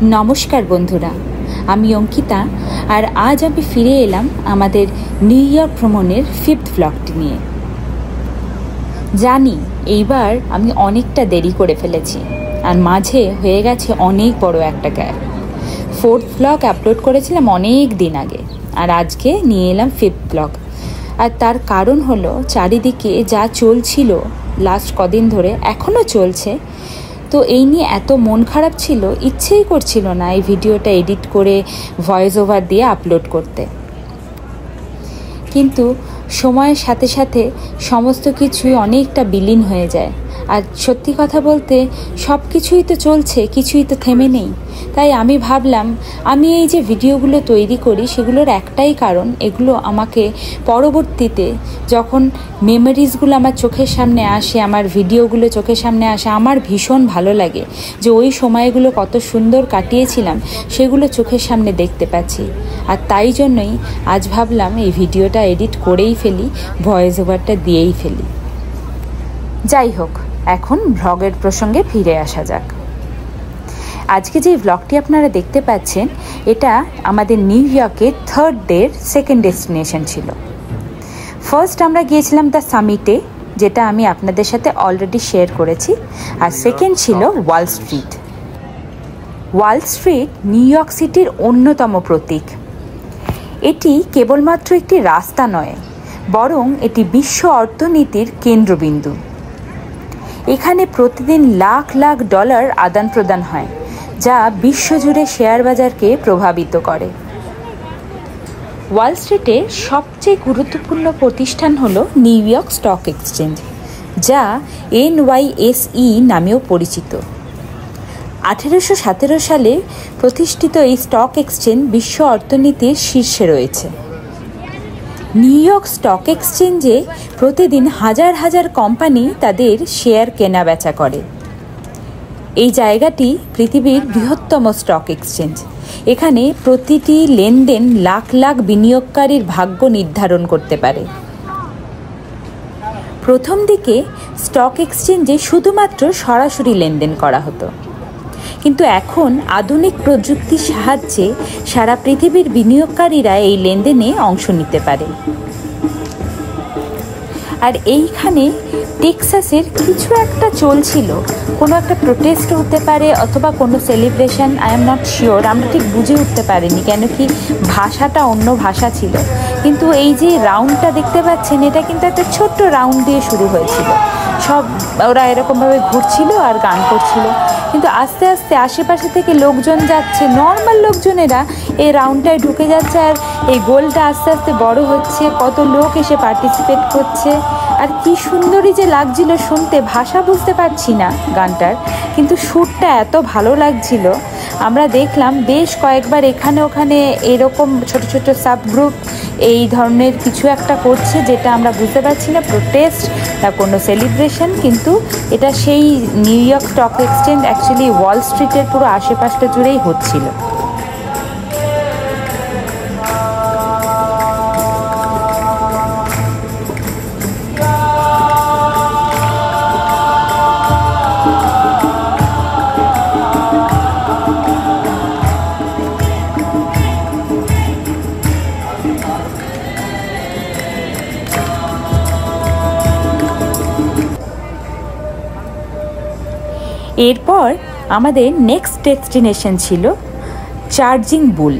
নমস্কার বন্ধুরা, আমি অঙ্কিতা আর আজ আমি ফিরে এলাম আমাদের নিউ ইয়র্ক ভ্রমণের 5th ব্লগটি নিয়ে। জানি এইবার আমি অনেকটা দেরি করে ফেলেছি আর মাঝে হয়ে গেছে অনেক বড় একটা গ্যাপ। 4th ব্লগ আপলোড করেছিলাম অনেক দিন আগে আর আজকে নিয়ে এলাম 5th ব্লগ। আর তার কারণ হলো চারিদিকে যা চলছিল লাস্ট কদিন ধরে, এখনও চলছে, তো এই নিয়ে এত মন খারাপ ছিল, ইচ্ছেই করছিল না এই ভিডিওটা এডিট করে ভয়েস ওভার দিয়ে আপলোড করতে। কিন্তু সময়ের সাথে সাথে সমস্ত কিছুই অনেকটা বিলীন হয়ে যায়। আর সত্যি কথা বলতে সব কিছুই তো চলছে, কিছুই তো থেমে নেই। তাই আমি ভাবলাম আমি এই যে ভিডিওগুলো তৈরি করি সেগুলোর একটাই কারণ, এগুলো আমাকে পরবর্তীতে যখন মেমোরিজগুলো আমার চোখের সামনে আসে, আমার ভিডিওগুলো চোখের সামনে আসে, আমার ভীষণ ভালো লাগে যে ওই সময়গুলো কত সুন্দর কাটিয়েছিলাম সেগুলো চোখের সামনে দেখতে পাচ্ছি। আর তাই জন্যই আজ ভাবলাম এই ভিডিওটা এডিট করেই ফেলি, ভয়েস ওভারটা দিয়েই ফেলি। যাই হোক, এখন ভ্লগের প্রসঙ্গে ফিরে আসা যাক। আজকে যে ভ্লগটি আপনারা দেখতে পাচ্ছেন এটা আমাদের নিউ ইয়র্কের 3rd ডের 2nd ডেস্টিনেশন ছিল। ফার্স্ট আমরা গিয়েছিলাম দ্য সামিটে, যেটা আমি আপনাদের সাথে অলরেডি শেয়ার করেছি, আর সেকেন্ড ছিল Wall Street. Wall Street new York সিটির অন্যতম প্রতীক। এটি কেবলমাত্র একটি রাস্তা নয়, বরং এটি বিশ্ব অর্থনীতির কেন্দ্রবিন্দু। এখানে প্রতিদিন লাখ লাখ ডলার আদান প্রদান হয়, যা বিশ্বজুড়ে শেয়ার বাজারকে প্রভাবিত করে। ওয়াল স্ট্রিটের সবচেয়ে গুরুত্বপূর্ণ প্রতিষ্ঠান হলো নিউ ইয়র্ক স্টক এক্সচেঞ্জ, যা NYSE নামেও পরিচিত। 1817 সালে প্রতিষ্ঠিত এই স্টক এক্সচেঞ্জ বিশ্ব অর্থনীতির শীর্ষে রয়েছে। নিউ ইয়র্ক স্টক এক্সচেঞ্জে প্রতিদিন হাজার হাজার কোম্পানি তাদের শেয়ার কেনা বেচা করে। এই জায়গাটি পৃথিবীর বৃহত্তম স্টক এক্সচেঞ্জ। এখানে প্রতিটি লেনদেন লাখ লাখ বিনিয়োগকারীর ভাগ্য নির্ধারণ করতে পারে। প্রথম দিকে স্টক এক্সচেঞ্জে শুধুমাত্র সরাসরি লেনদেন করা হতো, কিন্তু এখন আধুনিক প্রযুক্তির সাহায্যে সারা পৃথিবীর বিনিয়োগকারীরা এই লেনদেনে অংশ নিতে পারে। আর এইখানে টেক্সাসের কিছু একটা চলছিল, কোনো একটা প্রোটেস্ট হতে পারে অথবা কোনো celebration, I am not sure, আমরা ঠিক বুঝে উঠতে পারিনি, কেন কি ভাষাটা অন্য ভাষা ছিল। কিন্তু এই যে রাউন্ডটা দেখতে পাচ্ছেন এটা কিন্তু একটা ছোট্ট রাউন্ড দিয়ে শুরু হয়েছিল, সব ওরা এরকমভাবে ঘুরছিল আর গান করছিল। কিন্তু আস্তে আস্তে আশেপাশে থেকে লোকজন যাচ্ছে, নর্মাল লোকজনেরা এই রাউন্ডটায় ঢুকে যাচ্ছে, আর এই গোলটা আস্তে আস্তে বড় হচ্ছে, কত লোক এসে পার্টিসিপেট করছে। আর কি সুন্দরই যে লাগছিল শুনতে, ভাষা বুঝতে পারছি না গানটার, কিন্তু সুরটা এত ভালো লাগছিল। আমরা দেখলাম বেশ কয়েকবার এখানে ওখানে এরকম ছোট ছোট সাব গ্রুপ এই ধরনের কিছু একটা করছে, যেটা আমরা বুঝতে পারছি না প্রোটেস্ট না কোনো সেলিব্রেশন, কিন্তু এটা সেই New York stock exchange actually Wall স্ট্রিটের পুরো আশেপাশটা জুড়েই হচ্ছিল। এরপর আমাদের নেক্সট ডেস্টিনেশন ছিল চার্জিং বুল।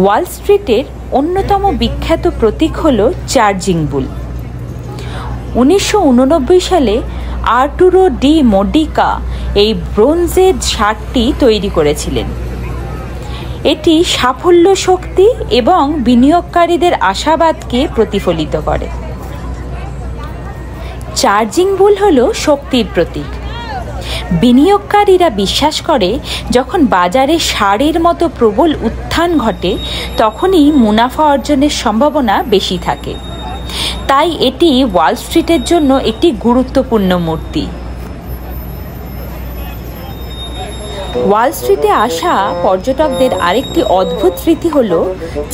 ওয়াল স্ট্রিটের অন্যতম বিখ্যাত প্রতীক হল চার্জিং বুল। 1989 সালে আর্টুরো ডি মোডিকা এই ব্রোঞ্জের ষাঁড়টি তৈরি করেছিলেন। এটি সাফল্য, শক্তি এবং বিনিয়োগকারীদের আশাবাদকে প্রতিফলিত করে। চার্জিং বুল হলো শক্তির প্রতীক। বিনিয়োগকারীরা বিশ্বাস করে যখন বাজারে ষাঁড়ের মতো প্রবল উত্থান ঘটে তখনই মুনাফা অর্জনের সম্ভাবনা বেশি থাকে। তাই এটি ওয়াল স্ট্রিটের জন্য একটি গুরুত্বপূর্ণ মূর্তি। ওয়াল স্ট্রিটে আসা পর্যটকদের আরেকটি অদ্ভুত স্মৃতি হলো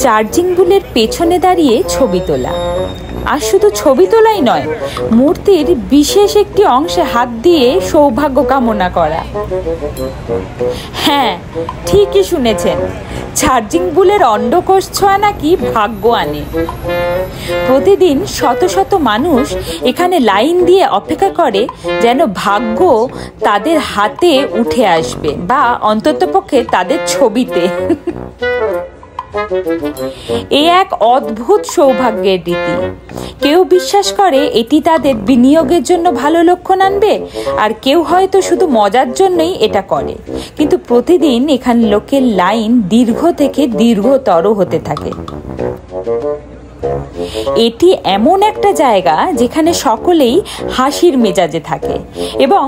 চার্জিং বুলের পেছনে দাঁড়িয়ে ছবি তোলা। আর শুধু ছবি তোলাই নয়, মূর্তির বিশেষ একটি অংশে হাত দিয়ে সৌভাগ্য কামনা করা। হ্যাঁ, ঠিকই শুনেছেন, চার্জিং বুলের অন্ডকোষ ছোঁয়া নাকি ভাগ্য আনে। প্রতিদিন শত শত মানুষ এখানে লাইন দিয়ে অপেক্ষা করে যেন ভাগ্য তাদের হাতে উঠে আসবে, বা অন্ততপক্ষে তাদের ছবিতে। এ এক অদ্ভুত সৌভাগ্যের রীতি। কেউ বিশ্বাস করে এটি তাদের বিনিয়োগের জন্য ভালো লক্ষণ আনবে, আর কেউ হয়তো শুধু মজার জন্যই এটা করে। কিন্তু প্রতিদিন এখানে লোকের লাইন দীর্ঘ থেকে দীর্ঘতর হতে থাকে। এটি এমন একটা জায়গা যেখানে সকলেই হাসির মেজাজে থাকে, এবং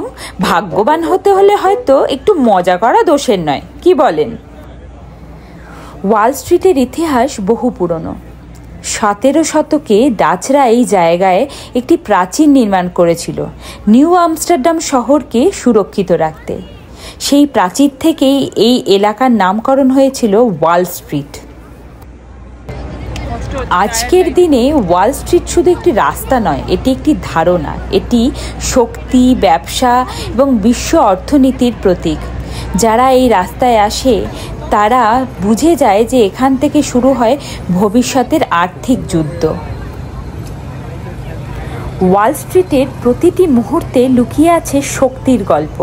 ভাগ্যবান হতে হলে হয়তো একটু মজা করা দোষের নয়, কি বলেন? ওয়াল স্ট্রিটের ইতিহাস বহু পুরনো। 17 শতকে ডাচরা এই জায়গায় একটি প্রাচীর নির্মাণ করেছিল নিউ আমস্টারডাম শহরকে সুরক্ষিত রাখতে। সেই প্রাচীর থেকেই এই এলাকার নামকরণ হয়েছিল ওয়াল স্ট্রিট। আজকের দিনে ওয়াল স্ট্রিট শুধু একটি রাস্তা নয়, এটি একটি ধারণা। এটি শক্তি, ব্যবসা এবং বিশ্ব অর্থনীতির প্রতীক। যারা এই রাস্তায় আসে তারা বুঝে যায় যে এখান থেকে শুরু হয় ভবিষ্যতের আর্থিক যুদ্ধ। ওয়াল স্ট্রিটের প্রতিটি মুহূর্তে লুকিয়ে আছে শক্তির গল্প,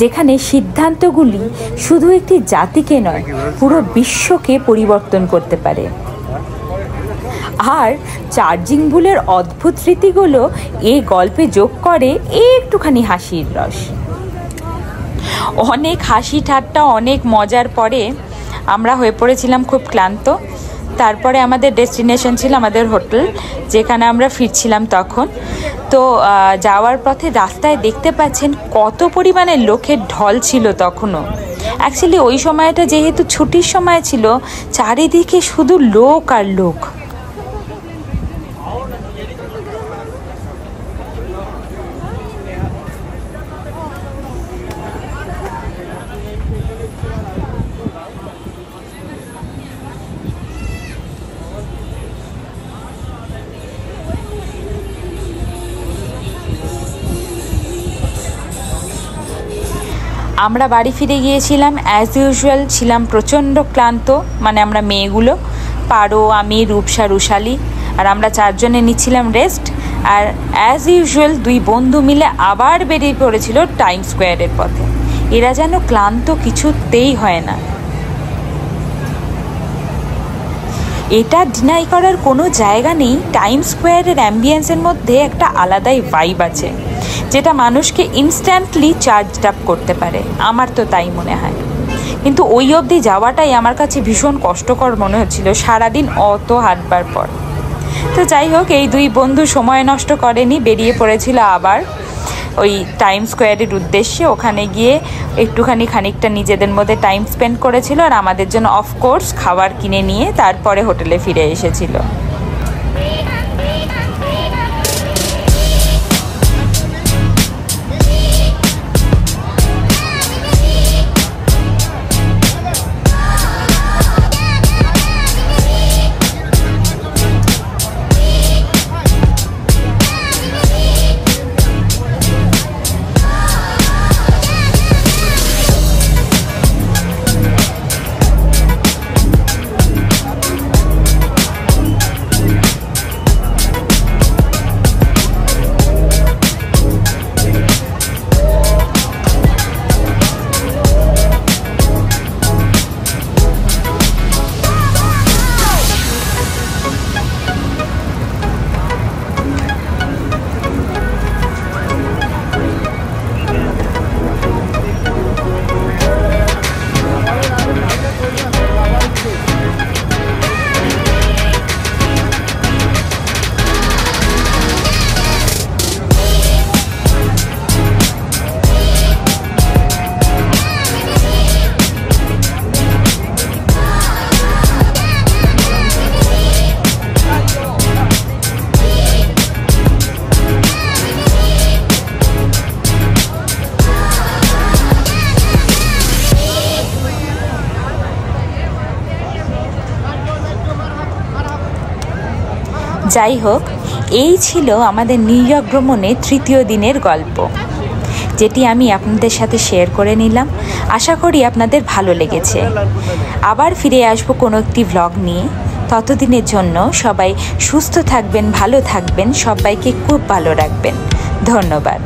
যেখানে সিদ্ধান্তগুলি শুধু একটি জাতিকে নয়, পুরো বিশ্বকে পরিবর্তন করতে পারে। আর চার্জিং বুলের অদ্ভুত স্মৃতিগুলো এই গল্পে যোগ করে একটুখানি হাসির রস। অনেক হাসি ঠাট্টা, অনেক মজার পরে আমরা হয়ে পড়েছিলাম খুব ক্লান্ত। তারপরে আমাদের ডেস্টিনেশন ছিল আমাদের হোটেল, যেখানে আমরা ফিরছিলাম তখন। তো যাওয়ার পথে রাস্তায় দেখতে পাচ্ছেন কত পরিমাণে লোকের ঢল ছিল তখনও। অ্যাকচুয়ালি ওই সময়টা যেহেতু ছুটির সময় ছিল, চারিদিকে শুধু লোক আর লোক। আমরা বাড়ি ফিরে গিয়েছিলাম অ্যাজ ইউজুয়াল। ছিলাম প্রচণ্ড ক্লান্ত, মানে আমরা মেয়েগুলো, পারো, আমি, রূপসা, রুশালি, আর আমরা 4 জনে নিচ্ছিলাম রেস্ট। আর অ্যাজ ইউজুয়াল 2 বন্ধু মিলে আবার বেরিয়ে পড়েছিল টাইম স্কোয়ারের পথে। এরা যেন ক্লান্ত কিছুতেই হয় না। এটা ডিনাই করার কোনো জায়গা নেই, টাইম স্কোয়ারের অ্যাম্বিয়েন্সের মধ্যে একটা আলাদাই ভাইব আছে, যেটা মানুষকে ইনস্ট্যান্টলি চার্জড আপ করতে পারে। আমার তো তাই মনে হয়। কিন্তু ওই অবধি যাওয়াটাই আমার কাছে ভীষণ কষ্টকর মনে হচ্ছিল, সারাদিন অত হাঁটবার পর। তো যাই হোক, এই 2 বন্ধু সময় নষ্ট করেনি, বেরিয়ে পড়েছিল আবার ওই টাইম স্কোয়ারের উদ্দেশ্যে। ওখানে গিয়ে একটুখানি খানিকটা নিজেদের মধ্যে টাইম স্পেন্ড করেছিল, আর আমাদের জন্য অফকোর্স খাবার কিনে নিয়ে তারপরে হোটেলে ফিরে এসেছিল। যাই হোক, এই ছিল আমাদের নিউ ইয়র্ক ভ্রমণের 3য় দিনের গল্প, যেটি আমি আপনাদের সাথে শেয়ার করে নিলাম। আশা করি আপনাদের ভালো লেগেছে। আবার ফিরে আসবো কোনো একটি ভ্লগ নিয়ে। ততদিনের জন্য সবাই সুস্থ থাকবেন, ভালো থাকবেন, সবাইকে খুব ভালো রাখবেন। ধন্যবাদ।